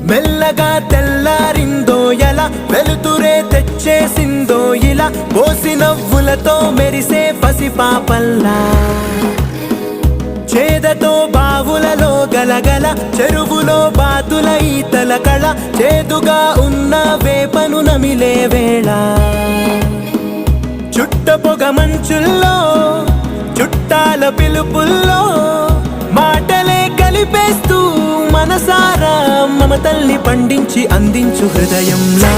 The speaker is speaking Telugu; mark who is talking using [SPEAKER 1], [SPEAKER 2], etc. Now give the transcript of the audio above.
[SPEAKER 1] మెల్లగా తెల్లారిందో ఎలా, వెలుతురే తెచ్చేసిందో ఇలా, పోసి నవ్వులతో మెరిసే పసిపాపల్లా. చేదతో బావులలో గలగల, చెరువులో బాతుల ఈతల కళ, చేదుగా ఉన్న వేపను నమిలే వేళ. చుట్ట పొగ మంచుల్లో, చుట్టాల పిలుపుల్లో, మాటలే కలిపేస్తూ మనసారా మమతల్ని పండించి అందించు హృదయంలా.